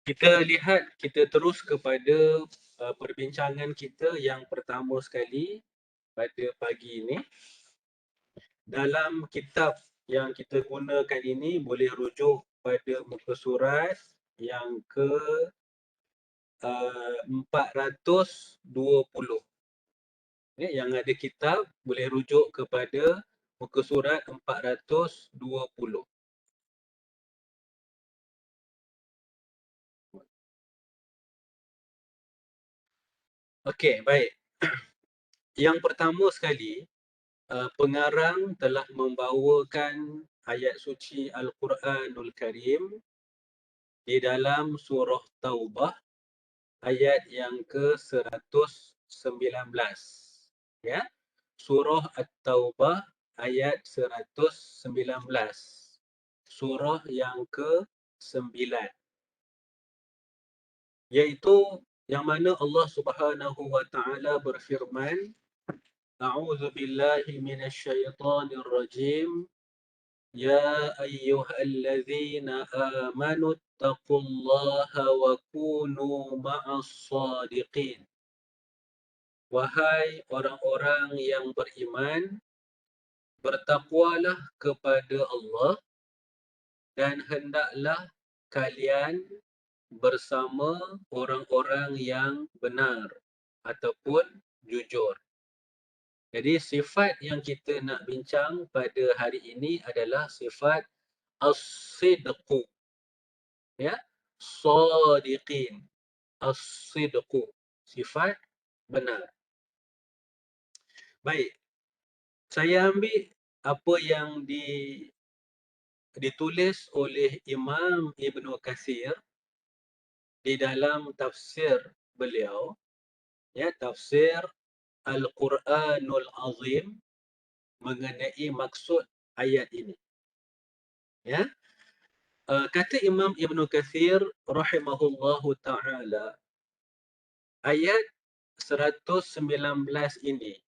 kita terus kepada perbincangan kita yang pertama sekali pada pagi ini. Dalam kitab yang kita gunakan ini boleh rujuk pada muka surat yang ke 420. Yang ada kitab boleh rujuk kepada muka surat 420. Okey, baik. Yang pertama sekali, pengarang telah membawakan ayat suci Al-Quranul Karim di dalam surah Taubah ayat yang ke-119. Ya. Surah At-Taubah ayat 119. Surah yang ke-9. Iaitu yang mana Allah Subhanahu wa taala berfirman, A'udzu billahi minasyaitonir rajim. Ya ayyuhalladzina amanu taqullaha wa kunu ma'as shadiqin. Wahai orang-orang yang beriman, bertakwalah kepada Allah dan hendaklah kalian bersama orang-orang yang benar ataupun jujur. Jadi sifat yang kita nak bincang pada hari ini adalah sifat as-sidqu. Ya, shadiqin. As-sidqu, sifat benar. Baik, saya ambil apa yang ditulis oleh Imam Ibn Kathir di dalam tafsir beliau, ya, tafsir Al-Quranul Azim mengenai maksud ayat ini. Ya, kata Imam Ibn Kathir rahimahullahu ta'ala, ayat 119 ini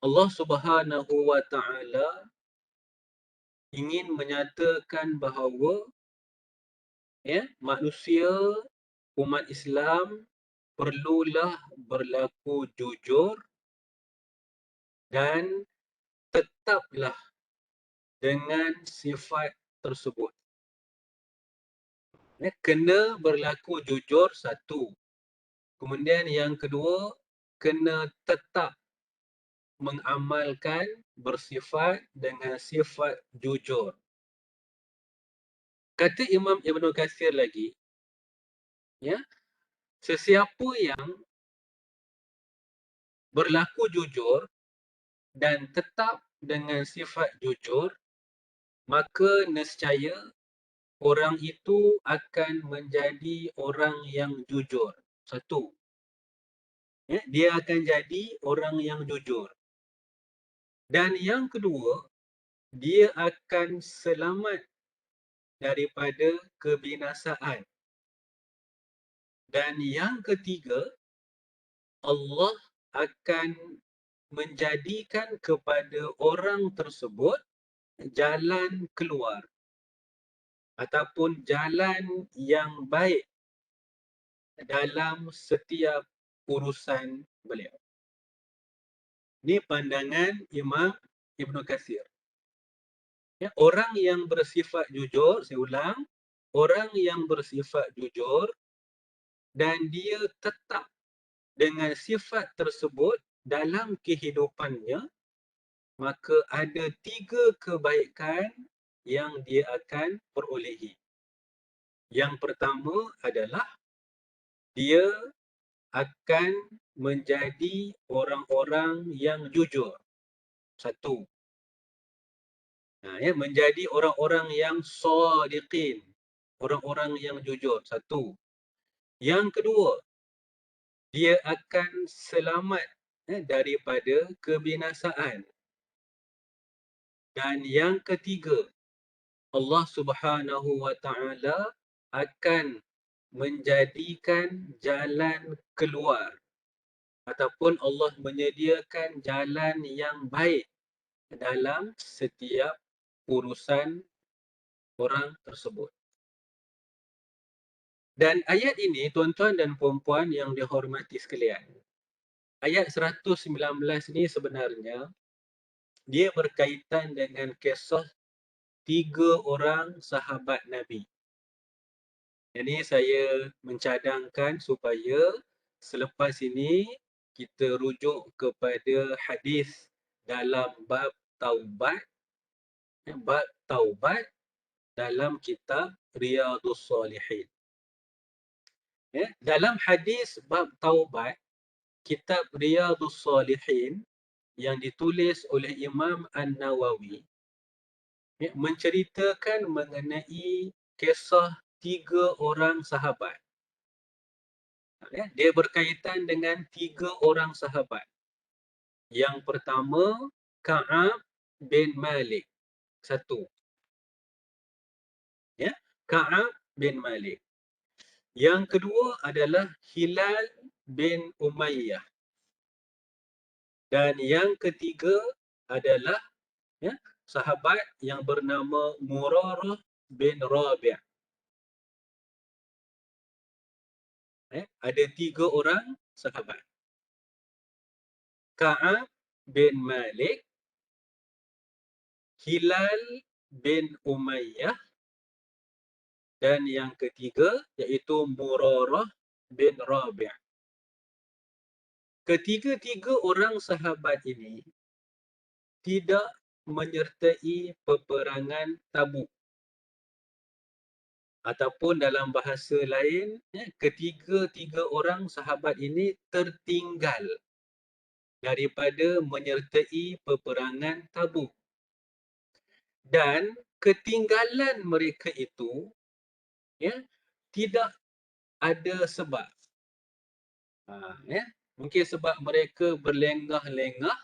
Allah Subhanahu wa ta'ala ingin menyatakan bahawa ya, manusia, umat Islam perlulah berlaku jujur dan tetaplah dengan sifat tersebut. Ya, kena berlaku jujur, satu. Kemudian yang kedua, kena tetap mengamalkan bersifat dengan sifat jujur. Kata Imam Ibn Kathir lagi, ya, sesiapa yang berlaku jujur dan tetap dengan sifat jujur, maka nescaya orang itu akan menjadi orang yang jujur. Satu. Ya, dia akan jadi orang yang jujur. Dan yang kedua, dia akan selamat daripada kebinasaan. Dan yang ketiga, Allah akan menjadikan kepada orang tersebut jalan keluar ataupun jalan yang baik dalam setiap urusan beliau. Ini pandangan Imam Ibn Kathir. Ya, orang yang bersifat jujur, saya ulang, orang yang bersifat jujur dan dia tetap dengan sifat tersebut dalam kehidupannya, maka ada 3 kebaikan yang dia akan perolehi. Yang pertama adalah dia akan menjadi orang-orang yang jujur. Satu. Ya, menjadi orang-orang yang shadiqin, orang-orang yang jujur. Satu. Yang kedua, dia akan selamat daripada kebinasaan. Dan yang ketiga, Allah Subhanahu wa taala akan menjadikan jalan keluar ataupun Allah menyediakan jalan yang baik dalam setiap urusan orang tersebut. Dan ayat ini, tuan-tuan dan puan-puan yang dihormati sekalian, ayat 119 ni sebenarnya dia berkaitan dengan kisah 3 orang sahabat Nabi. Jadi saya mencadangkan supaya selepas ini kita rujuk kepada hadis dalam bab taubat dalam kitab Riyadhus Salihin. Ya, dalam hadis bab taubat kitab Riyadhus Salihin yang ditulis oleh Imam An-Nawawi, ya, menceritakan mengenai kisah 3 orang sahabat. Ya, dia berkaitan dengan 3 orang sahabat. Yang pertama, Ka'ab bin Malik. Satu. Ya, Ka'ab bin Malik. Yang kedua adalah Hilal bin Umayyah. Dan yang ketiga adalah, ya, sahabat yang bernama Murarah bin Rabi'. Ada 3 orang sahabat. Ka'ab bin Malik, Hilal bin Umayyah, dan yang ketiga iaitu Murarah bin Rabi'. Ketiga-tiga orang sahabat ini tidak menyertai peperangan Tabuk. Ataupun dalam bahasa lain, ketiga-tiga orang sahabat ini tertinggal daripada menyertai peperangan Tabuk. Dan ketinggalan mereka itu, ya, tidak ada sebab. Ya, mungkin sebab mereka berlengah-lengah,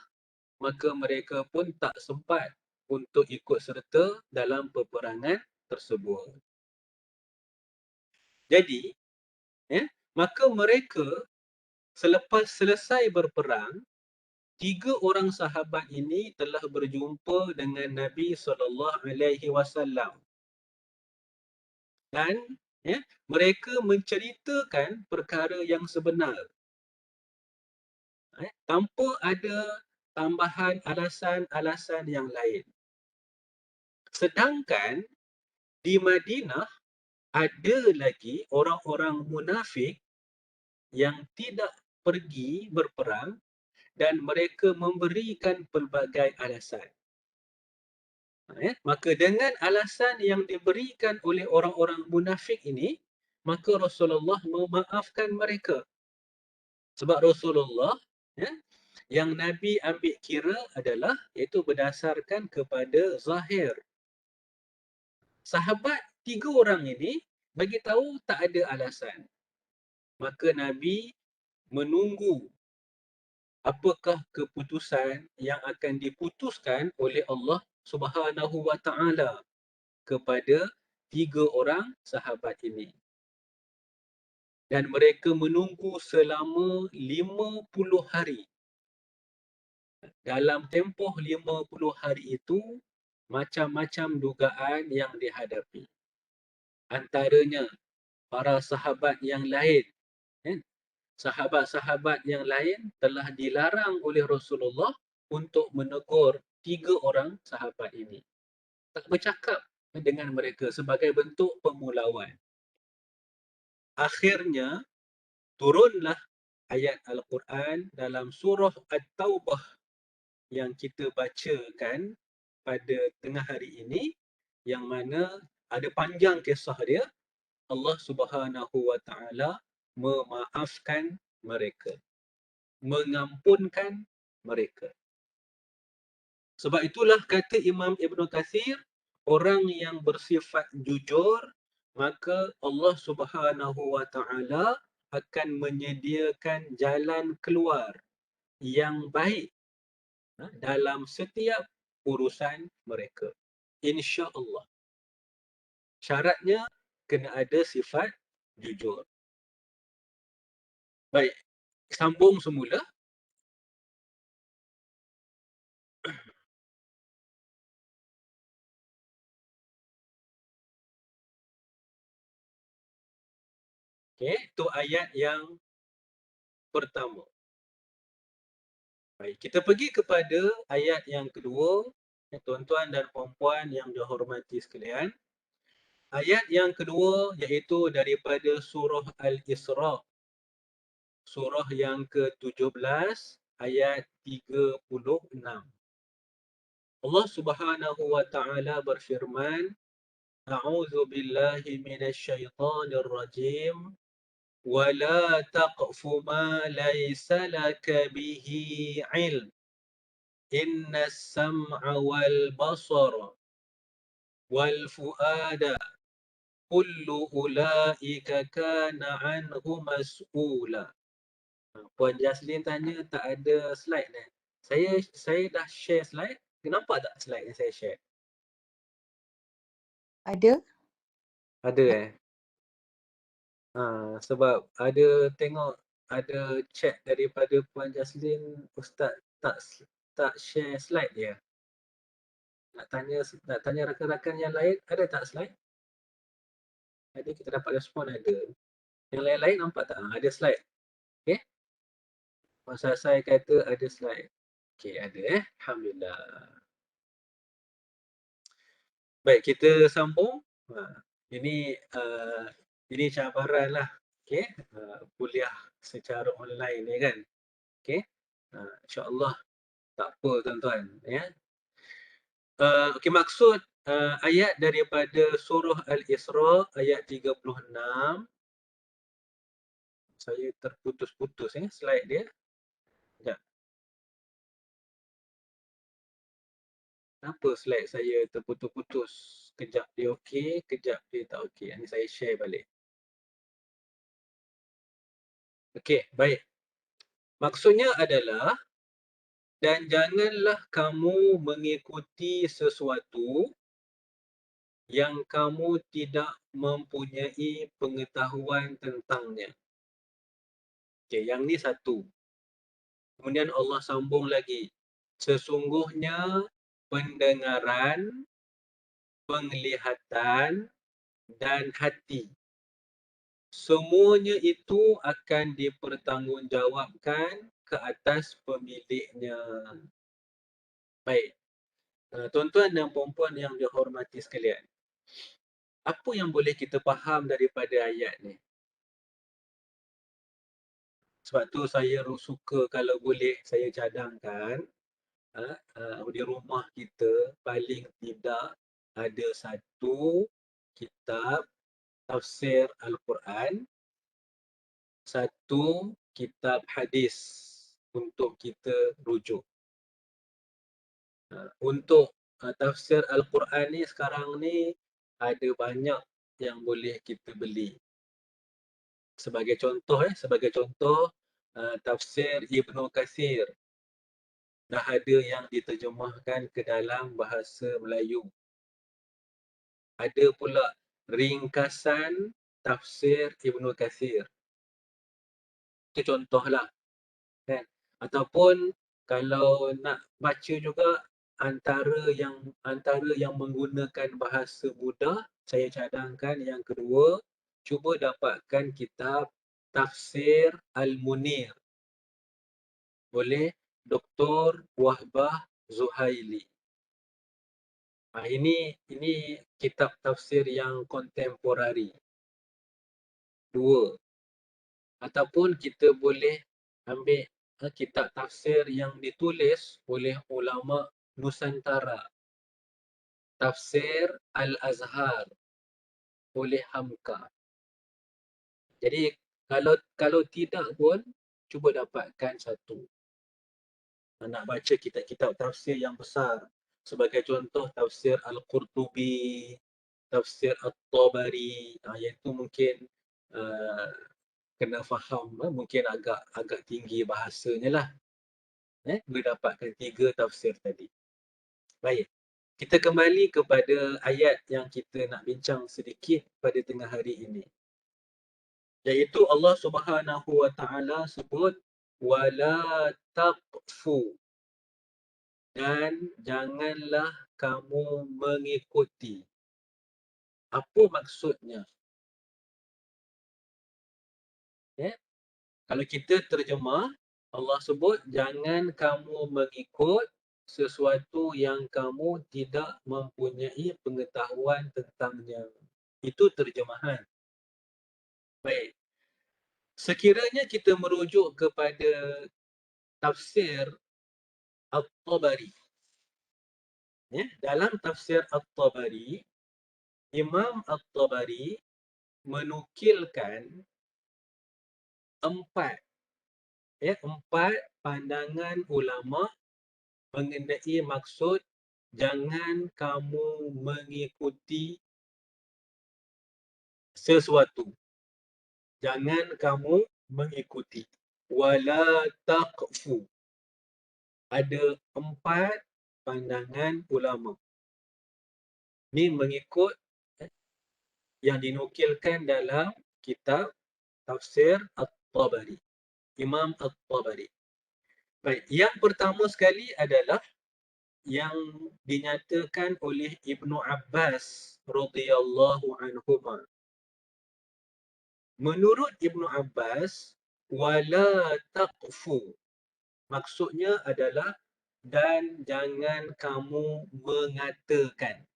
maka mereka pun tak sempat untuk ikut serta dalam peperangan tersebut. Jadi, ya, maka mereka selepas selesai berperang, 3 orang sahabat ini telah berjumpa dengan Nabi SAW. Dan, ya, mereka menceritakan perkara yang sebenar, tanpa ada tambahan alasan-alasan yang lain. Sedangkan di Madinah ada lagi orang-orang munafik yang tidak pergi berperang dan mereka memberikan pelbagai alasan. Maka dengan alasan yang diberikan oleh orang-orang munafik ini, maka Rasulullah memaafkan mereka. Sebab Rasulullah, ya, yang Nabi ambil kira adalah iaitu berdasarkan kepada zahir. Sahabat 3 orang ini bagi tahu tak ada alasan. Maka Nabi menunggu apakah keputusan yang akan diputuskan oleh Allah Subhanahu wa taala kepada 3 orang sahabat ini. Dan mereka menunggu selama 50 hari. Dalam tempoh 50 hari itu, macam-macam dugaan yang dihadapi. Antaranya, para sahabat yang lain, sahabat-sahabat yang lain telah dilarang oleh Rasulullah untuk menegur 3 orang sahabat ini. Tak bercakap dengan mereka sebagai bentuk pemulawan. Akhirnya, turunlah ayat Al-Quran dalam surah At-Taubah yang kita bacakan pada tengah hari ini, yang mana ada panjang kisah dia. Allah Subhanahu wa taala memaafkan mereka, mengampunkan mereka. Sebab itulah kata Imam Ibn Kathir, orang yang bersifat jujur, maka Allah Subhanahu wa taala akan menyediakan jalan keluar yang baik dalam setiap urusan mereka. Insya-Allah. Syaratnya kena ada sifat jujur. Baik, sambung semula. Okey, itu ayat yang pertama. Baik, kita pergi kepada ayat yang kedua, tuan-tuan dan puan-puan yang dihormati sekalian. Ayat yang kedua iaitu daripada surah Al-Isra, surah yang ke-17 ayat 36. Allah Subhanahu wa taala berfirman, A'udzu billahi minasy syaithanir rajim. ولا تقف ما ليس لك به علم إن السمع والبصر والفؤاد كل أولئك كان عنه مسؤولا. Puan Jaslin tanya tak ada slide ni. Saya dah share slide. Kenapa tak slide yang saya share? Ada. Ada sebab ada tengok ada chat daripada Puan Jaslin, Ustaz tak share slide dia. Nak tanya rakan-rakan yang lain, ada tak slide? Ada, kita dapat respon ada. Yang lain-lain nampak tak? Ada slide. Okey. Masa saya kata ada slide. Okey, ada Alhamdulillah. Baik, kita sambung. Ini ini cabaran lah. Okey, kuliah secara online ni kan. Okey. InsyaAllah tak apa tuan-tuan ya. Okey, maksud ayat daripada surah Al-Isra ayat 36. Saya terputus-putus slide dia. Sekejap. Kenapa slide saya terputus-putus? Kejap dia okey, kejap dia tak okey. Ini saya share balik. Okey, baik. Maksudnya adalah, dan janganlah kamu mengikuti sesuatu yang kamu tidak mempunyai pengetahuan tentangnya. Okey, yang ni satu. Kemudian Allah sambung lagi. Sesungguhnya pendengaran, penglihatan dan hati, semuanya itu akan dipertanggungjawabkan ke atas pemiliknya. Baik, tuan-tuan dan puan-puan yang dihormati sekalian, apa yang boleh kita faham daripada ayat ni? Sebab tu saya suka kalau boleh saya cadangkan di rumah kita paling tidak ada satu kitab tafsir Al-Quran, satu kitab hadis untuk kita rujuk. Untuk tafsir Al-Quran ni sekarang ni ada banyak yang boleh kita beli. Sebagai contoh tafsir Ibnu Katsir dah ada yang diterjemahkan ke dalam bahasa Melayu. Ada pula ringkasan tafsir Ibnu Katsir. Itu contohlah kan. Ataupun kalau nak baca juga antara yang menggunakan bahasa mudah, saya cadangkan yang kedua, cuba dapatkan kitab Tafsir Al-Munir oleh Dr. Wahbah Zuhaili. Ini kitab tafsir yang kontemporari. Dua. Ataupun kita boleh ambil kitab tafsir yang ditulis oleh ulama Nusantara. Tafsir Al-Azhar oleh Hamka. Jadi kalau tidak pun cuba dapatkan satu. Nak baca kitab-kitab tafsir yang besar. Sebagai contoh tafsir Al-Qurtubi, tafsir At-Tabari, iaitu mungkin kena faham, mungkin agak tinggi bahasanya lah. Boleh dapatkan 3 tafsir tadi. Baik. Kita kembali kepada ayat yang kita nak bincang sedikit pada tengah hari ini. Iaitu Allah Subhanahu wa taala sebut wala taqfu, dan janganlah kamu mengikuti. Apa maksudnya? Ya. Kalau kita terjemah, Allah sebut jangan kamu mengikut sesuatu yang kamu tidak mempunyai pengetahuan tentangnya. Itu terjemahan. Baik. Sekiranya kita merujuk kepada tafsir At-Tabari. Ya, dalam tafsir At-Tabari, Imam At-Tabari menukilkan empat pandangan ulama mengenai maksud jangan kamu mengikuti sesuatu. Jangan kamu mengikuti. Wala taqfu. Ada empat pandangan ulama. Ini mengikut yang dinukilkan dalam kitab tafsir At-Tabari. Imam At-Tabari. Baik, yang pertama sekali adalah yang dinyatakan oleh Ibnu Abbas radhiyallahu anhuma. Menurut Ibnu Abbas, wala taqfu. Maksudnya adalah dan jangan kamu mengatakan.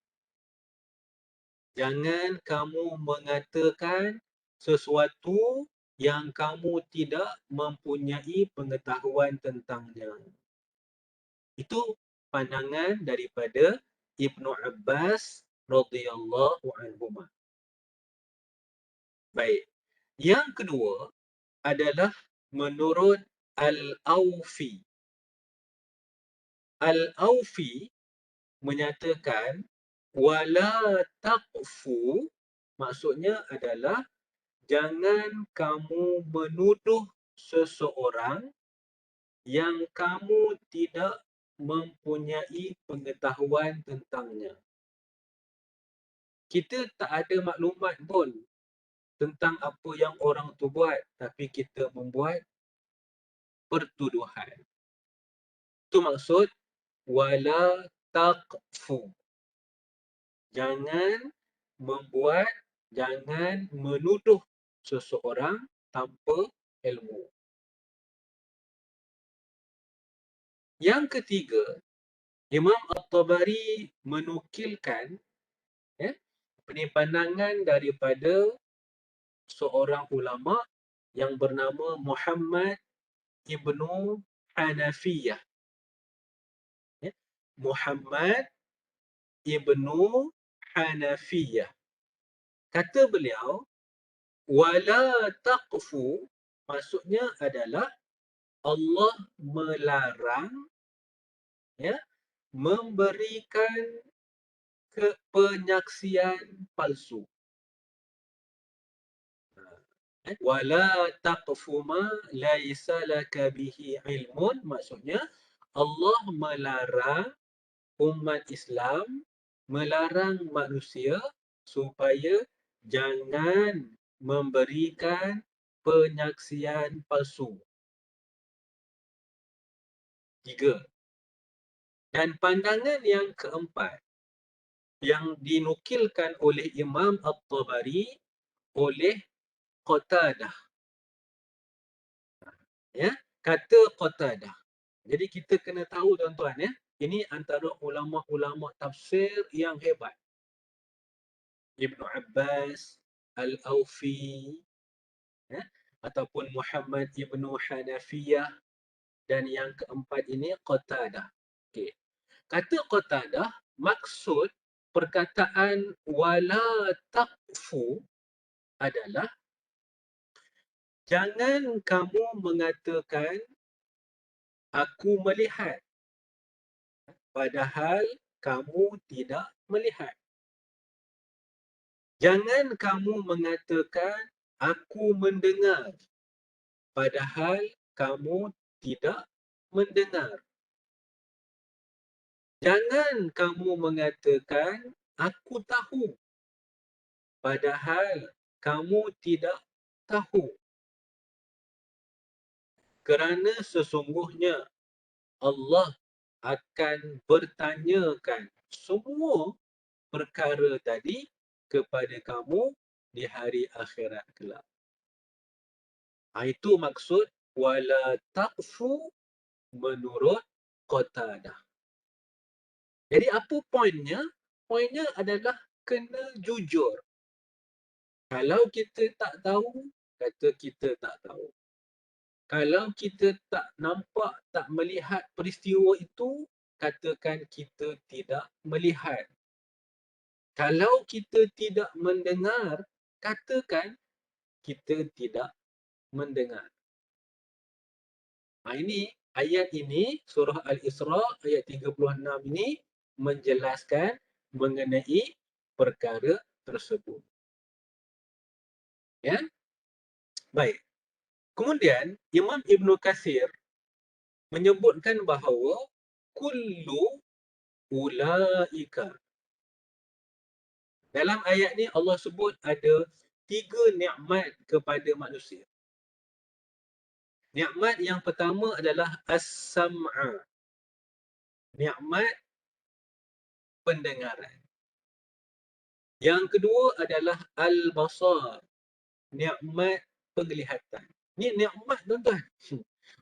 Jangan kamu mengatakan sesuatu yang kamu tidak mempunyai pengetahuan tentangnya. Itu pandangan daripada Ibnu Abbas radhiyallahu anhuma. Baik. Yang kedua adalah menurut Al-Awfi. Al-Awfi menyatakan wala taqfu, maksudnya adalah jangan kamu menuduh seseorang yang kamu tidak mempunyai pengetahuan tentangnya. Kita tak ada maklumat pun tentang apa yang orang tu buat, tapi kita membuat pertuduhan. Itu maksud wala taqfu. Jangan membuat, jangan menuduh seseorang tanpa ilmu. Yang ketiga, Imam At-Tabari menukilkan pandangan daripada seorang ulama yang bernama Muhammad Ibnu Hanafiyah. Muhammad Ibnu Hanafiyah. Kata beliau, wala taqfu, maksudnya adalah Allah melarang memberikan penyaksian palsu. Wala taqfu ma laisa laka bihi ilmun, maksudnya Allah melarang umat Islam, melarang manusia supaya jangan memberikan penyaksian palsu. 3. Dan pandangan yang keempat yang dinukilkan oleh Imam At-Tabari oleh Qatadah. Kata Qatadah. Jadi kita kena tahu tuan-tuan ini antara ulama-ulama tafsir yang hebat. Ibnu Abbas, Al-Awfi, ataupun Muhammad Ibnu Hanafiyah, dan yang keempat ini Qatadah. Okey. Kata Qatadah, maksud perkataan wala taqfu adalah jangan kamu mengatakan aku melihat padahal kamu tidak melihat. Jangan kamu mengatakan aku mendengar padahal kamu tidak mendengar. Jangan kamu mengatakan aku tahu padahal kamu tidak tahu. Kerana sesungguhnya Allah akan bertanyakan semua perkara tadi kepada kamu di hari akhirat kelak. Itu maksud wala taqfu menurut Qatadah. Jadi apa poinnya? Poinnya adalah kena jujur. Kalau kita tak tahu, kata kita tak tahu. Kalau kita tak nampak, tak melihat peristiwa itu, katakan kita tidak melihat. Kalau kita tidak mendengar, katakan kita tidak mendengar. Ini ayat ini, surah Al-Isra ayat 36 ini menjelaskan mengenai perkara tersebut. Ya, baik. Kemudian Imam Ibn Katsir menyebutkan bahawa kullu ulaika. Dalam ayat ni Allah sebut ada 3 nikmat kepada manusia. Nikmat yang pertama adalah as-sam'a. Nikmat pendengaran. Yang kedua adalah al-basar. Nikmat penglihatan. Ni nikmat tuan-tuan.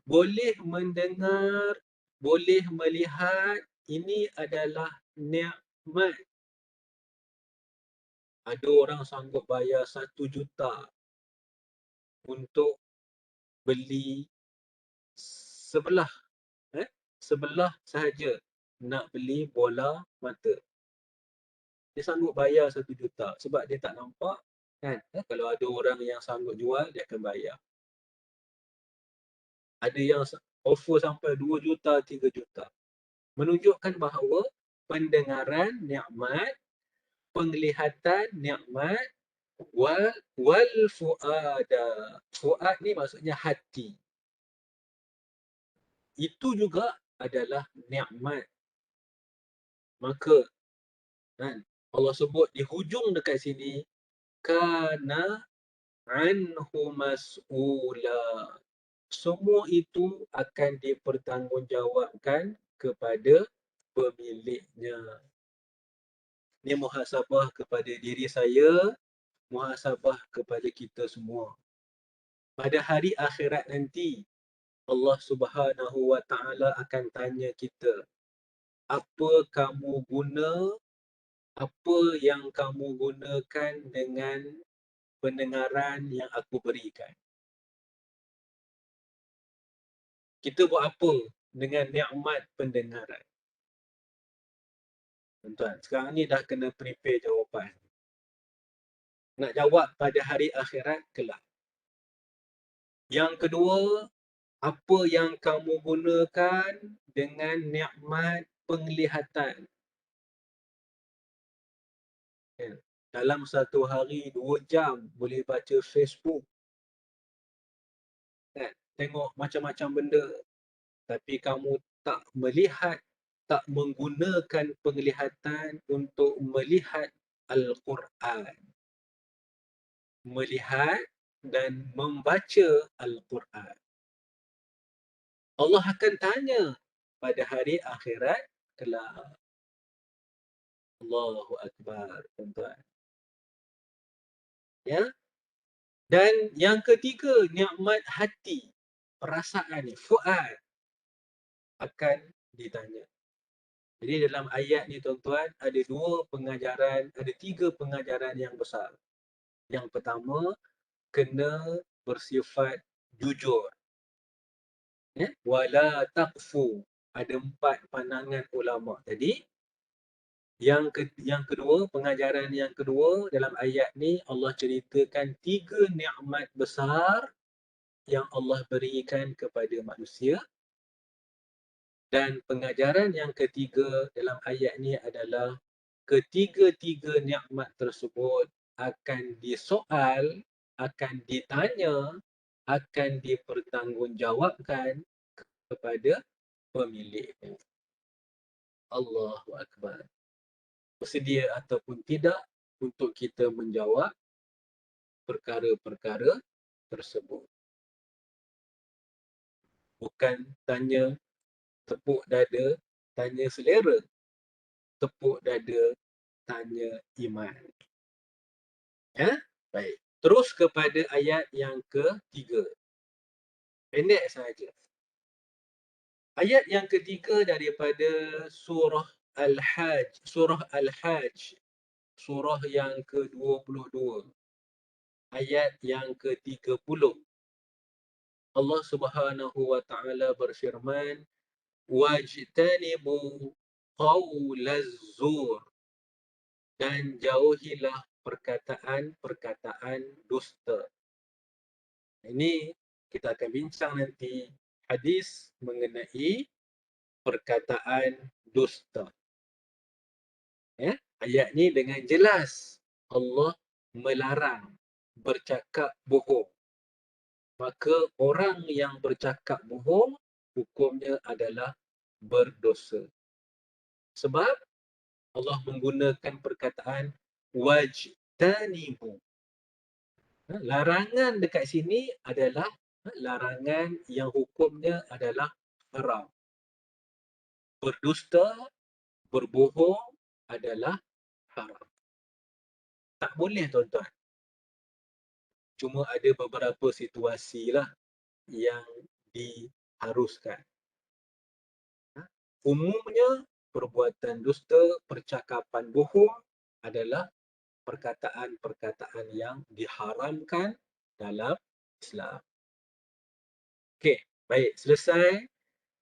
Boleh mendengar, boleh melihat, ini adalah nikmat. Ada orang sanggup bayar 1 juta untuk beli sebelah sebelah sahaja nak beli bola mata. Dia sanggup bayar 1 juta sebab dia tak nampak kan. Kalau ada orang yang sanggup jual, dia akan bayar. Ada yang offer sampai 2 juta, 3 juta. Menunjukkan bahawa pendengaran nikmat, penglihatan nikmat, wal fuada. Fuad ni maksudnya hati. Itu juga adalah nikmat. Maka kan, Allah sebut di hujung dekat sini, kana anhu mas'ula. Semua itu akan dipertanggungjawabkan kepada pemiliknya. Ini muhasabah kepada diri saya, muhasabah kepada kita semua. Pada hari akhirat nanti, Allah Subhanahu wa Ta'ala akan tanya kita, apa kamu guna, apa yang kamu gunakan dengan pendengaran yang aku berikan. Kita buat apa dengan nikmat pendengaran? Tuan-tuan, sekarang ni dah kena prepare jawapan. Nak jawab pada hari akhirat kelak. Yang kedua, apa yang kamu gunakan dengan nikmat penglihatan? Dalam satu hari 2 jam boleh baca Facebook. Tengok macam-macam benda. Tapi kamu tak melihat, tak menggunakan penglihatan untuk melihat Al-Quran. Melihat dan membaca Al-Quran. Allah akan tanya pada hari akhirat kelak. Allahu Akbar, tuan-tuan. Ya. Dan yang ketiga, nikmat hati, perasaan ni, fuad, akan ditanya. Jadi dalam ayat ni tuan-tuan, ada 2 pengajaran, ada 3 pengajaran yang besar. Yang pertama, kena bersifat jujur. Wala taqfu. Ada 4 pandangan ulama tadi. Yang kedua, pengajaran yang kedua dalam ayat ni Allah ceritakan 3 nikmat besar yang Allah berikan kepada manusia. Dan pengajaran yang ketiga dalam ayat ni adalah ketiga-tiga nikmat tersebut akan disoal, akan ditanya, akan dipertanggungjawabkan kepada pemiliknya. Allahu Akbar. Bersedia ataupun tidak untuk kita menjawab perkara-perkara tersebut. Bukan tanya tepuk dada, tanya selera. Tepuk dada, tanya iman. Ya? Baik. Terus kepada ayat yang ketiga. Pendek saja. Ayat yang ketiga daripada surah Al-Hajj, surah Al-Hajj, surah yang ke-22, ayat yang ke-30. Allah Subhanahu wa taala berfirman, wajtanibu qaulaz zur, dan jauhilah perkataan-perkataan dusta. Ini kita akan bincang nanti hadis mengenai perkataan dusta. Ya, ayat ni dengan jelas Allah melarang bercakap bohong. Maka orang yang bercakap bohong hukumnya adalah berdosa. Sebab Allah menggunakan perkataan wajtanibu. Larangan dekat sini adalah larangan yang hukumnya adalah haram. Berdusta, berbohong adalah haram. Tak boleh tuan-tuan. Cuma ada beberapa situasi lah yang diharuskan. Umumnya perbuatan dusta, percakapan bohong adalah perkataan-perkataan yang diharamkan dalam Islam. Okey, baik. Selesai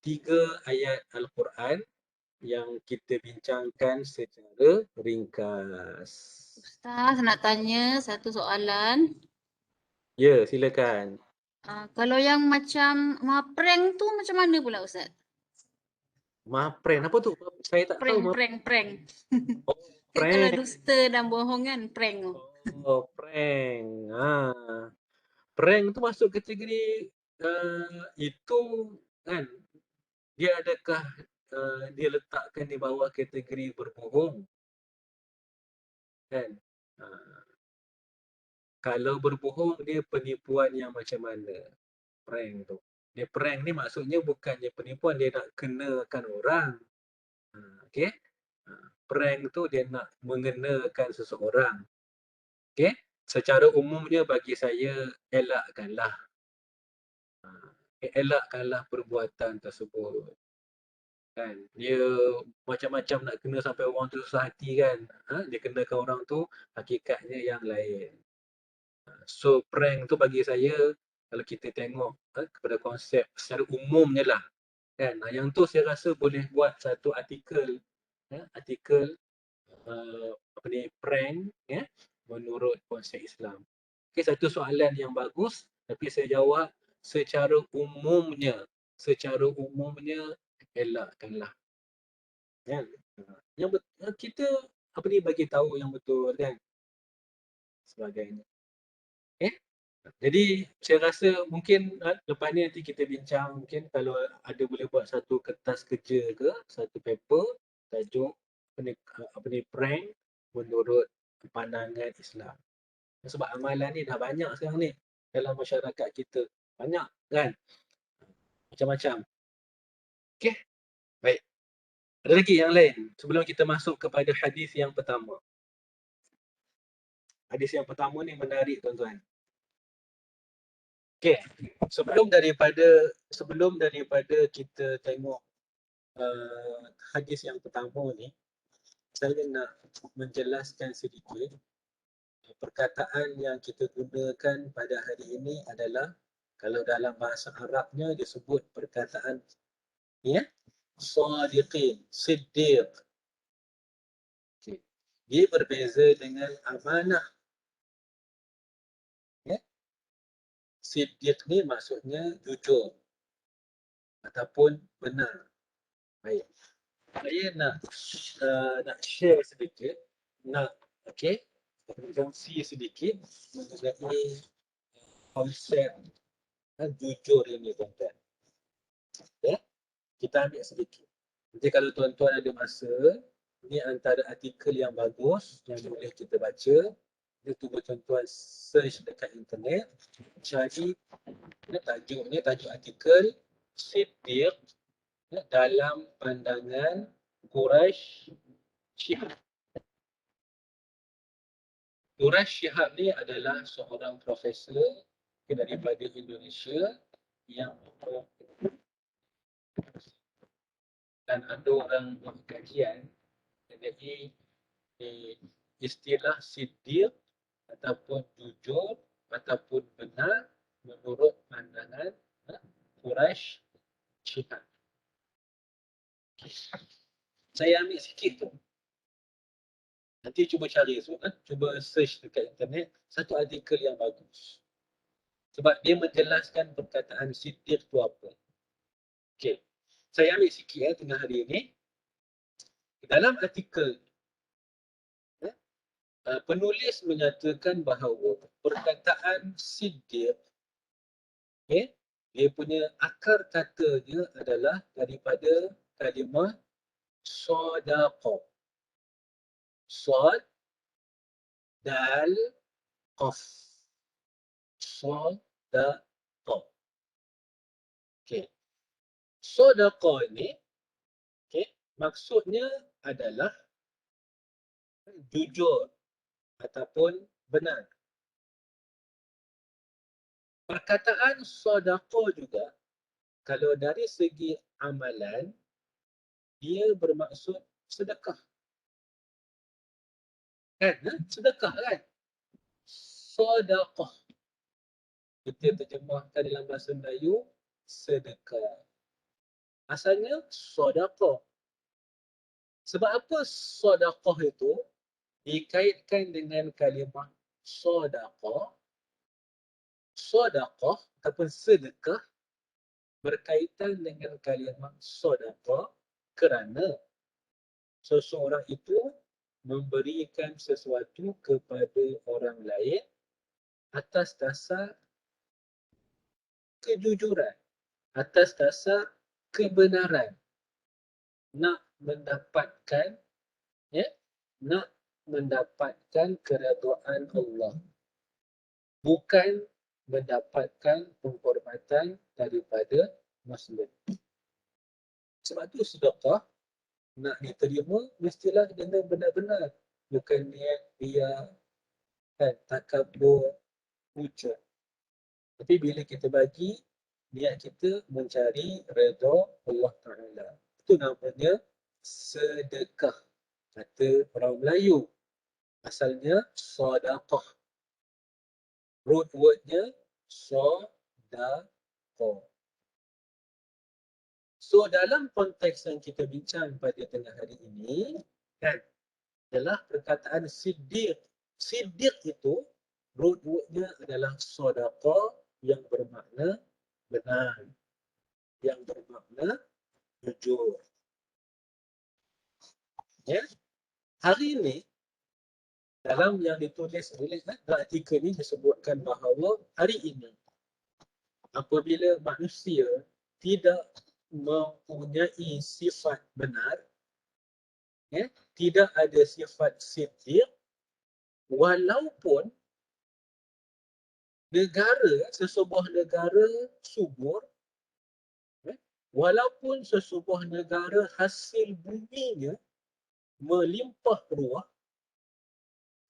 3 ayat Al-Quran yang kita bincangkan secara ringkas. Ustaz nak tanya satu soalan. Ya, silakan. Kalau yang macam prank tu macam mana pula Ustaz? Prank apa tu? Saya tak tahu. Prank. Oh, Kan kalau prank. dusta dan bohong kan prank tu. Oh, prank. Prank tu masuk kategori itu kan, dia adakah dia letakkan di bawah kategori berbohong kan? Kalau berbohong dia penipuan yang macam mana? Prank tu. Dia prank ni maksudnya bukannya penipuan, dia nak kenakan orang. Okey? Prank tu dia nak mengenakan seseorang. Okey? Secara umumnya bagi saya elakkanlah. Elakkanlah perbuatan tersebut. Kan? Dia macam-macam nak kena sampai orang tu susah hati kan. Dia kenakan orang tu hakikatnya yang lain. So prank tu bagi saya kalau kita tengok kepada konsep secara umumnya lah kan. Yang tu saya rasa boleh buat satu artikel artikel apa ni, prank ya, menurut konsep Islam. Okay, satu soalan yang bagus tapi saya jawab secara umumnya elakkanlah kan. Yang kita apa ni, bagi tahu yang betul kan sebagainya. Okay? Jadi saya rasa mungkin lepas ni nanti kita bincang, mungkin kalau ada boleh buat satu kertas kerja ke, satu paper tajuk apa ni prank menurut pandangan Islam. Sebab amalan ni dah banyak sekarang ni dalam masyarakat kita. Banyak kan? Macam-macam. Okey? Baik. Ada lagi yang lain sebelum kita masuk kepada hadis yang pertama. Hadis yang pertama ni menarik tuan-tuan. Okey, sebelum daripada kita tengok hadis yang pertama ni, saya nak menjelaskan sedikit perkataan yang kita gunakan pada hari ini adalah kalau dalam bahasa Arabnya disebut perkataan ya, sadiqin, siddiq. Okay. Dia berbeza dengan amanah. Ya. Siddiq ni maksudnya jujur ataupun benar. Baik. Saya nak share sedikit, nak kongsi sedikit mengenai konsep jujur ini tuan-tuan. Ya, kita ambil sedikit. Nanti kalau tuan-tuan ada masa, ini antara artikel yang bagus yang boleh kita baca. Dia cuba tuan-tuan search dekat internet, cari tajuk artikel Siddiq dalam pandangan Quraisy Shihab. Quraisy Shihab ni adalah seorang profesor daripada Indonesia yang dan ada orang buat kajian, jadi istilah siddiq ataupun jujur ataupun benar menurut pandangan Quraisy Syiah. Saya ambil sikit tu. Nanti cuba cari, cuba search dekat internet satu artikel yang bagus. Sebab dia menjelaskan perkataan siddiq tu apa. Okey. Saya ambil sikit tengah hari ini. Dalam artikel penulis menyatakan bahawa perkataan siddiq, dia punya akar katanya adalah daripada kalimah sadaqah. Sad, dal, qaf. Sadaqah. Okey. Sadaqah ini, maksudnya adalah jujur ataupun benar. Perkataan sadaqah juga, kalau dari segi amalan, dia bermaksud sedekah. Kan? Sedekah kan? Sadaqah. Kita terjemahkan dalam bahasa Melayu, sedekah. Asalnya sadaqah. Sebab apa sadaqah itu dikaitkan dengan kalimah sadaqah? Sadaqah ataupun sedekah berkaitan dengan kalimah sadaqah kerana seseorang itu memberikan sesuatu kepada orang lain atas dasar kejujuran, atas dasar kebenaran, nak mendapatkan keredaan Allah, bukan mendapatkan penghormatan daripada Muslim. Sebab tu sedekah nak diterima mestilah dengan benar-benar, bukan niat dia takabur, puja. Tapi bila kita bagi, niat kita mencari redha Allah Ta'ala. Itu namanya sedekah. Kata orang Melayu, asalnya sadaqah. Root wordnya sadaqah. So dalam konteks yang kita bincang pada tengah hari ini, kan, adalah perkataan siddiq. Siddiq itu root wordnya adalah sadaqah yang bermakna benar, yang bermakna jujur. Ya. Hari ini dalam yang ditulis oleh artikel ini disebutkan bahawa hari ini apabila manusia tidak mempunyai sifat benar, tidak ada sifat siddiq, walaupun sesebuah negara subur, walaupun sesebuah negara hasil buminya melimpah ruah,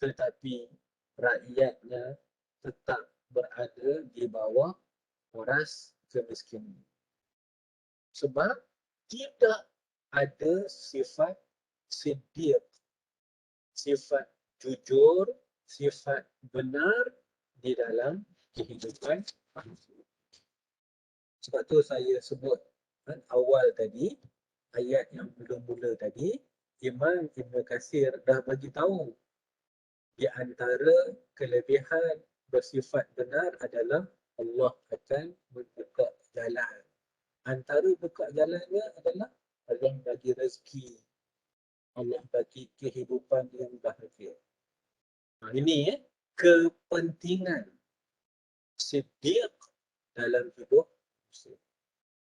tetapi rakyatnya tetap berada di bawah poras kemiskinan. Sebab tidak ada sifat siddiq, sifat jujur, sifat benar di dalam kehidupan manusia. Sebab tu saya sebut awal tadi, ayat yang mula-mula tadi, Imam Ibn Katsir dah bagi tahu di antara kelebihan bersifat benar adalah Allah akan membuka jalan. Antara buka jalannya adalah Allah bagi rezeki, Allah bagi kehidupan yang bahagia. Ini kepentingan siddiq dalam hidup Muslim.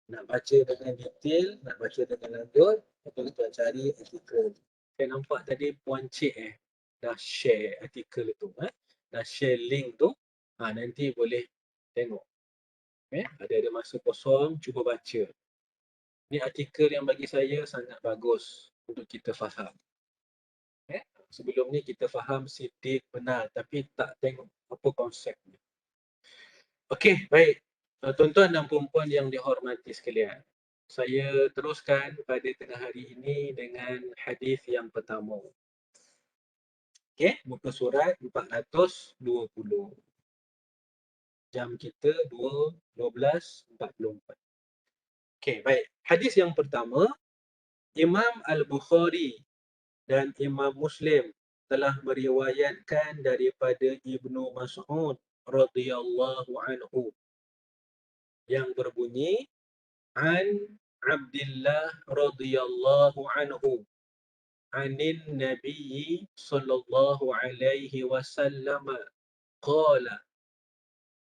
Nak baca dengan detail, nak baca dengan lanjut, tuan-tuan cari artikel. Saya nampak tadi Puan Cik dah share artikel tu, dah share link tu. Nanti boleh tengok. Ada masa kosong, cuba baca. Ini artikel yang bagi saya sangat bagus untuk kita faham. Sebelum ni kita faham siddiq benar, tapi tak tengok apa konsepnya. Okey, baik. Tuan-tuan dan puan-puan yang dihormati sekalian, saya teruskan pada tengah hari ini dengan hadis yang pertama. Okey, muka surat 420. Jam kita 12:44. Okey, baik. Hadis yang pertama, Imam Al-Bukhari dan Imam Muslim telah meriwayatkan daripada Ibnu Mas'ud radhiyallahu anhu yang berbunyi an Abdullah radhiyallahu anhu anin Nabi sallallahu alaihi wasallam qala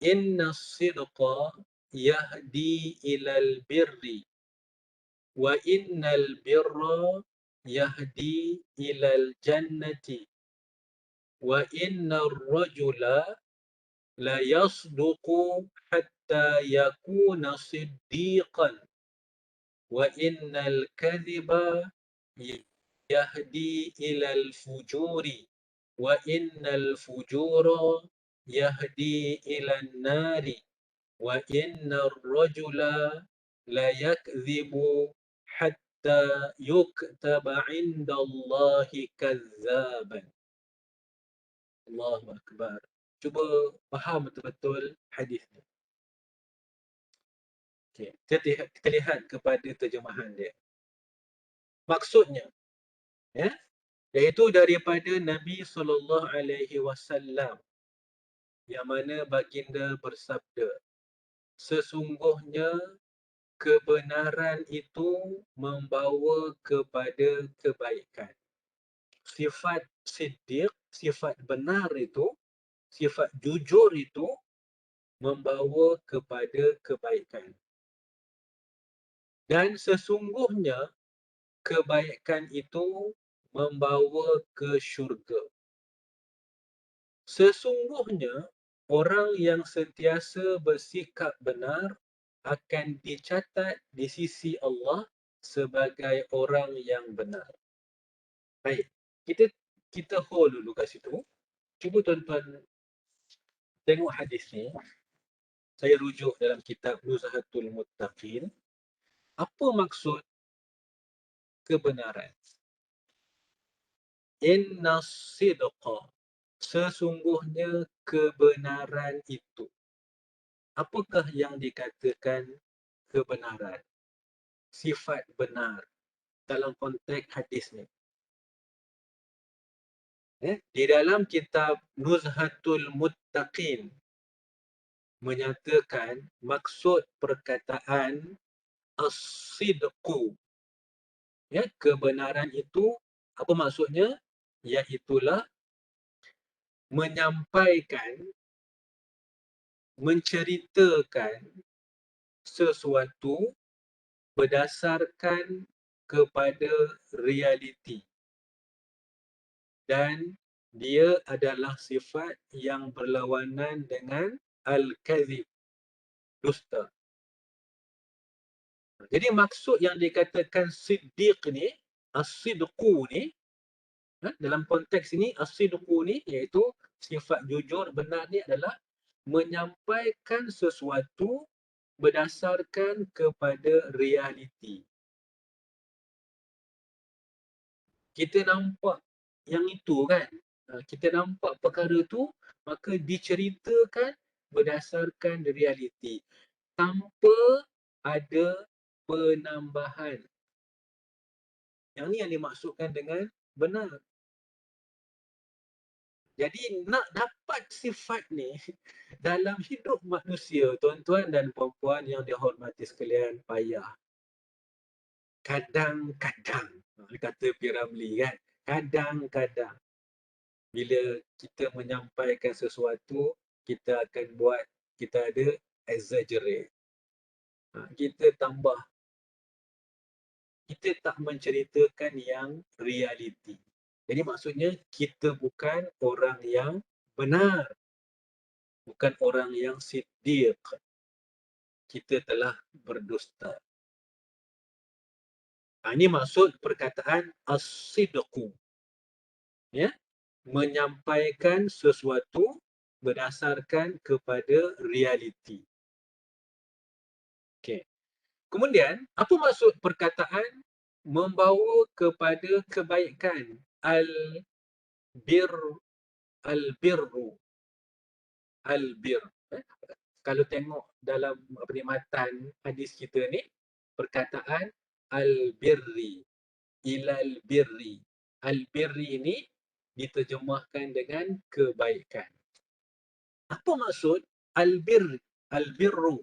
inna as-sidqa yahdi ilal birri wa innal birra yahdi ilal jannati wa innar rajula la yasduqu hatta yakuna siddiqan wa innal kadhiba yahdi ilal fujuri wa innal fujura yahdi ilan nari wa innar rajula la yakdhibu hatta yuktaba indallahi kadzaban. Allahu Akbar. Cuba faham betul-betul hadis ni. Okay. Kita lihat kepada terjemahan dia. Maksudnya, ya, iaitu daripada Nabi SAW yang mana baginda bersabda, sesungguhnya kebenaran itu membawa kepada kebaikan. Sifat siddiq, sifat benar itu, sifat jujur itu membawa kepada kebaikan. Dan sesungguhnya kebaikan itu membawa ke syurga. Sesungguhnya orang yang sentiasa bersikap benar akan dicatat di sisi Allah sebagai orang yang benar. Baik, kita hold dulu kat situ. Cuba tuan-tuan tengok hadis ni. Saya rujuk dalam kitab Nuzhatul Muttaqin. Apa maksud kebenaran? Inna sidqa, sesungguhnya kebenaran itu. Apakah yang dikatakan kebenaran? Sifat benar dalam konteks hadis ni. Di dalam kitab Nuzhatul Muttaqin menyatakan maksud perkataan as-sidqu, ya, kebenaran itu apa maksudnya? Iaitulah menyampaikan, menceritakan sesuatu berdasarkan kepada realiti, dan dia adalah sifat yang berlawanan dengan al-kadhib, dusta. Jadi maksud yang dikatakan siddiq ni, as-sidqu ni, dalam konteks ini as-sidqu ni iaitu sifat jujur benar ni adalah menyampaikan sesuatu berdasarkan kepada realiti. Kita nampak yang itu kan, kita nampak perkara tu, maka diceritakan berdasarkan realiti tanpa ada penambahan. Yang ni yang dimaksudkan dengan benar. Jadi nak dapat sifat ni dalam hidup manusia, tuan-tuan dan puan-puan yang dihormati sekalian, payah. Kadang-kadang, kata P. Ramlee kan, kadang-kadang bila kita menyampaikan sesuatu, kita akan buat, kita ada exaggerate. Kita tambah, kita tak menceritakan yang realiti. Jadi maksudnya kita bukan orang yang benar, bukan orang yang siddiq. Kita telah berdusta. Ini maksud perkataan as-sidqu. Ya, menyampaikan sesuatu berdasarkan kepada realiti. Kemudian, apa maksud perkataan membawa kepada kebaikan? Al-bir, al-birru, al-bir. Kalau tengok dalam matan hadis kita ni, perkataan al-birri, ilal birri. Al-birri ini diterjemahkan dengan kebaikan. Apa maksud al-bir, al-birru?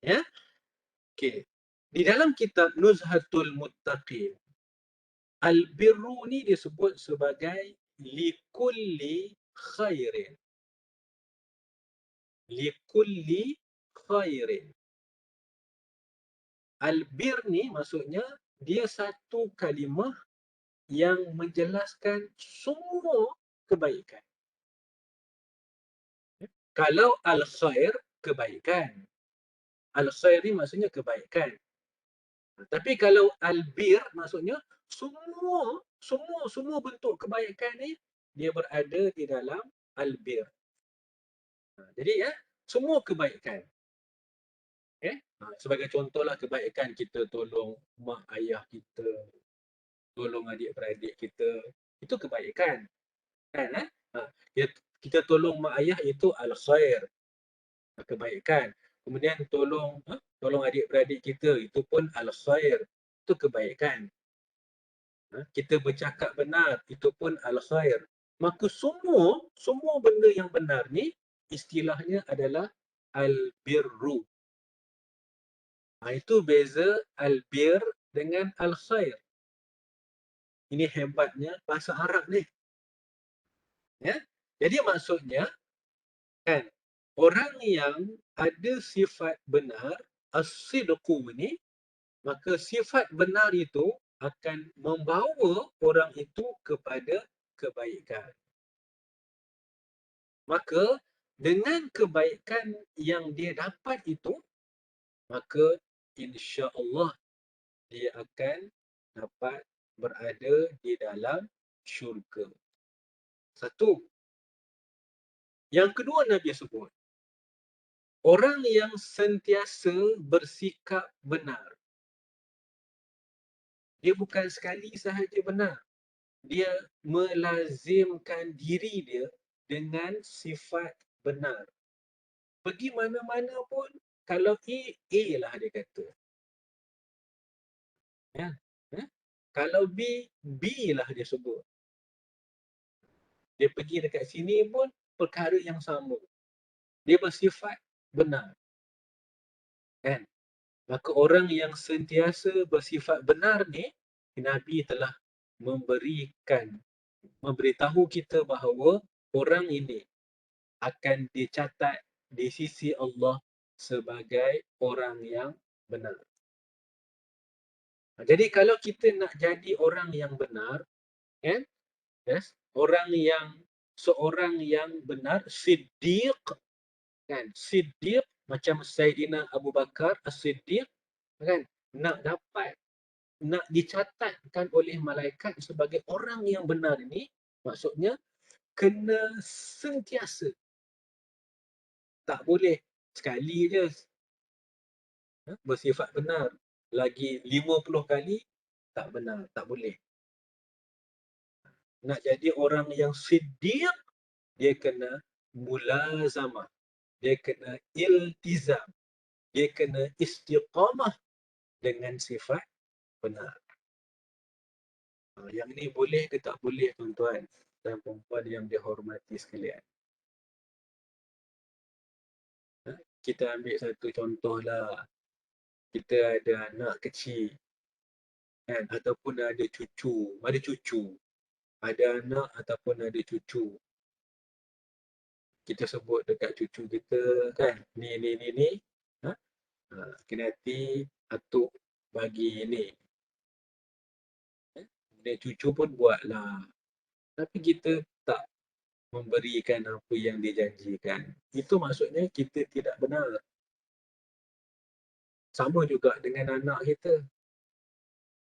Ya, okey. Di dalam kitab Nuzhatul Muttaqin, al-birru ni disebut sebagai likulli khairin. Likulli khairin. Al-bir ni maksudnya dia satu kalimah yang menjelaskan semua kebaikan. Kalau al-khair, kebaikan. Al-khair ni maksudnya kebaikan. Tapi kalau al-bir maksudnya semua bentuk kebaikan ni dia berada di dalam al-bir. Jadi ya, semua kebaikan. Okay? Sebagai contohlah kebaikan kita tolong mak ayah kita, tolong adik-beradik kita, itu kebaikan. Kan? Kita tolong mak ayah itu al-khair, kebaikan. Kemudian tolong adik-beradik kita, itu pun al-khair, itu kebaikan. Kita bercakap benar, itu pun al-khair. Maka semua benda yang benar ni istilahnya adalah al-birru. Itu beza al-bir dengan al-khair. Ini hebatnya bahasa Arab ni. Ya? Jadi maksudnya kan, orang yang ada sifat benar, as-sidqu ni, maka sifat benar itu akan membawa orang itu kepada kebaikan. Maka dengan kebaikan yang dia dapat itu, maka insya-Allah dia akan dapat berada di dalam syurga. Satu. Yang kedua Nabi sebut, orang yang sentiasa bersikap benar. Dia bukan sekali sahaja benar. Dia melazimkan diri dia dengan sifat benar. Pergi mana-mana pun, kalau A lah dia kata. Ya. Kalau B lah dia sebut. Dia pergi dekat sini pun perkara yang sama. Dia bersifat benar. Kan? Maka orang yang sentiasa bersifat benar ni, Nabi telah memberitahu kita bahawa orang ini akan dicatat di sisi Allah sebagai orang yang benar. Jadi kalau kita nak jadi orang yang benar, kan? Yes, seorang yang benar, siddiq, kan? Siddiq macam Sayyidina Abu Bakar As-Siddiq, kan? Nak dicatatkan oleh malaikat sebagai orang yang benar ini, maksudnya kena sentiasa. Tak boleh sekali je bersifat benar. Lagi 50 kali tak benar, tak boleh. Nak jadi orang yang siddiq, dia kena mulazamah, dia kena iltizam, dia kena istiqamah dengan sifat benar. Yang ni boleh ke tak boleh, tuan-tuan dan puan-puan yang dihormati sekalian? Kita ambil satu contoh lah. Kita ada anak kecil, kan? Ataupun ada cucu. Ada anak ataupun ada cucu. Kita sebut dekat cucu kita, kan? Ni. Kena hati atuk bagi ni. Dan cucu pun buatlah. Tapi kita tak memberikan apa yang dijanjikan. Itu maksudnya kita tidak benar. Sama juga dengan anak kita.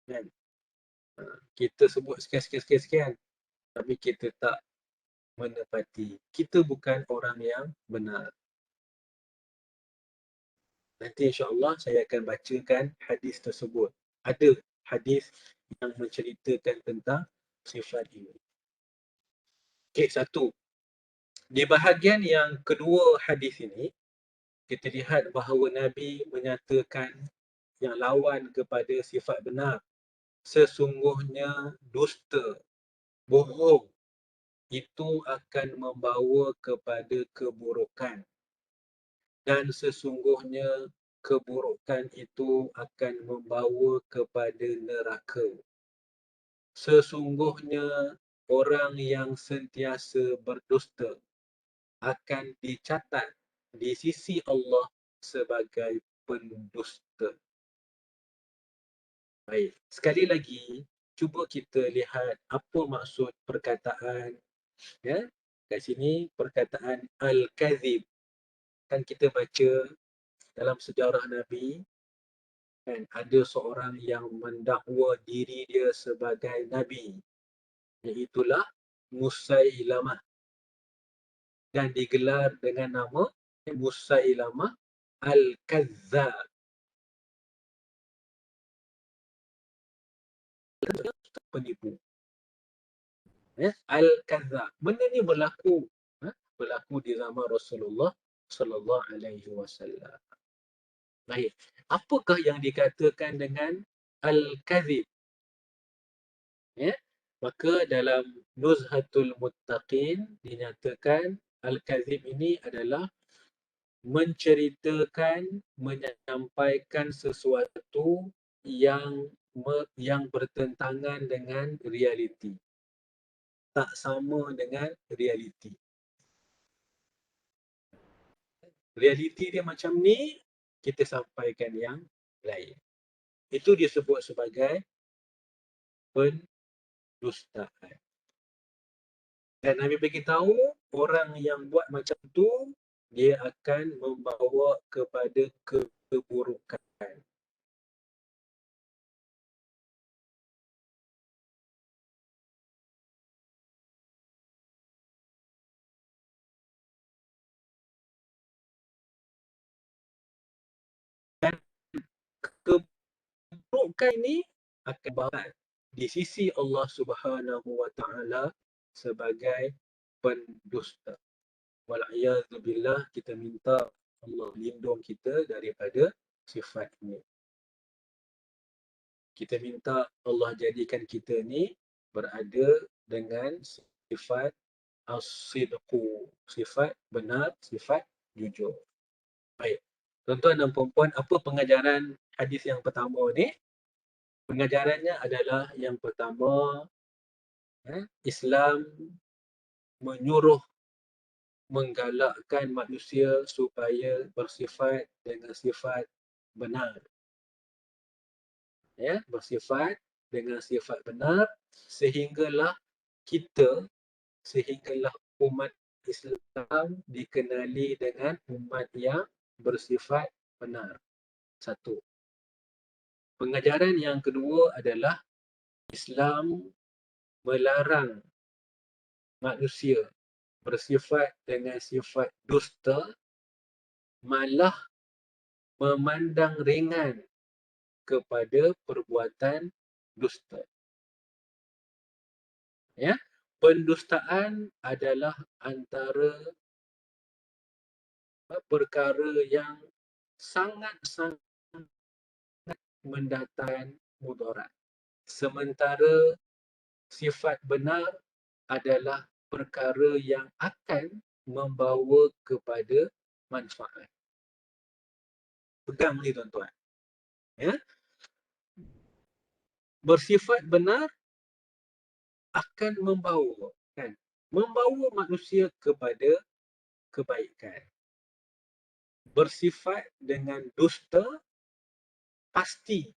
Kan? Kita sebut sekian. Tapi kita tak menepati. Kita bukan orang yang benar. Nanti insya-Allah saya akan bacakan hadis tersebut. Ada hadis yang menceritakan tentang sifat ini. Okey, satu. Di bahagian yang kedua hadis ini, kita lihat bahawa Nabi menyatakan yang lawan kepada sifat benar. Sesungguhnya dusta, bohong, itu akan membawa kepada keburukan. Dan sesungguhnya keburukan itu akan membawa kepada neraka. Sesungguhnya orang yang sentiasa berdusta akan dicatat di sisi Allah sebagai pendusta. Baik, sekali lagi cuba kita lihat apa maksud perkataan, ya. Kat sini perkataan al-kazib. Kan kita baca dalam sejarah Nabi, kan ada seorang yang mendakwa diri dia sebagai nabi, iaitulah Musailamah, dan digelar dengan nama Musailamah Al-Kazzab, penipu. Al-Kazzab. Benda ni berlaku, berlaku di zaman Rasulullah sallallahu alaihi wasallam. Baik, apakah yang dikatakan dengan Al-Kazib? Ya, maka dalam Nuzhatul Muttaqin dinyatakan Al-Kazib ini adalah menceritakan, menyampaikan sesuatu yang bertentangan dengan realiti, tak sama dengan realiti. Realiti dia macam ni, kita sampaikan yang lain. Itu disebut sebagai pendustaan. Dan Nabi beritahu orang yang buat macam tu, dia akan membawa kepada keburukan. Dan keburukan ini akan bawa di sisi Allah Subhanahu wa taala sebagai pendusta. Wal'iyadzubillah, kita minta Allah lindung kita daripada sifat ini. Kita minta Allah jadikan kita ni berada dengan sifat as-sidqu, sifat benar, sifat jujur. Baik. Tuan-tuan dan puan-puan, apa pengajaran hadis yang pertama ni? Pengajarannya adalah yang pertama, Islam menyuruh, menggalakkan manusia supaya bersifat dengan sifat benar. Ya, bersifat dengan sifat benar sehinggalah umat Islam dikenali dengan umat yang bersifat benar. Satu. Pengajaran yang kedua adalah Islam melarang manusia bersifat dengan sifat dusta, malah memandang ringan kepada perbuatan dusta. Ya, pendustaan adalah antara perkara yang sangat-sangat mendatangkan mudarat. Sementara sifat benar adalah perkara yang akan membawa kepada manfaat. Pegang ni tuan-tuan. Ya. Bersifat benar akan membawa manusia kepada kebaikan. Bersifat dengan dusta pasti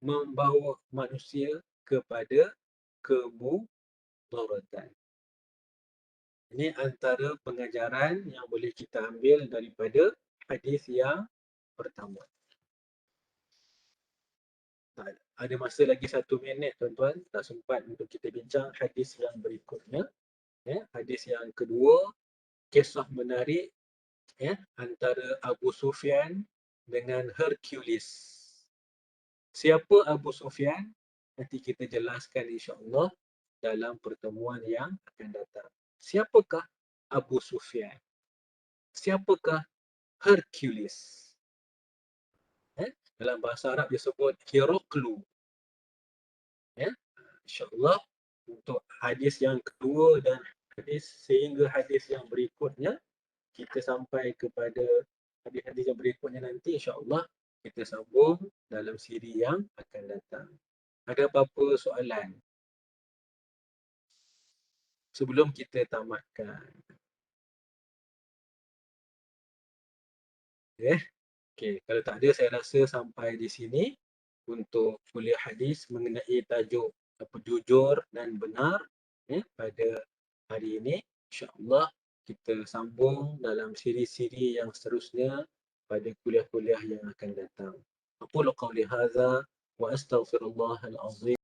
membawa manusia kepada kemudaratan. Ini antara pengajaran yang boleh kita ambil daripada hadis yang pertama. Ada masa lagi 1 minit tuan-tuan, tak sempat untuk kita bincang hadis yang berikutnya. Ya, hadis yang kedua, kisah menarik, ya, antara Abu Sufyan dengan Hercules. Siapa Abu Sufyan? Nanti kita jelaskan insya-Allah dalam pertemuan yang akan datang. Siapakah Abu Sufyan? Siapakah Hercules? Dalam bahasa Arab disebut Heraklu. InsyaAllah untuk hadis yang kedua dan hadis yang berikutnya, kita sampai kepada hadis-hadis yang berikutnya nanti, insyaAllah kita sambung dalam siri yang akan datang. Ada apa-apa soalan sebelum kita tamatkan? Okay. Kalau tak ada, saya rasa sampai di sini untuk kuliah hadis mengenai tajuk jujur dan benar pada hari ini. InsyaAllah kita sambung dalam siri-siri yang seterusnya pada kuliah-kuliah yang akan datang. Aqulu qawli hadza wa astaghfirullahal azim.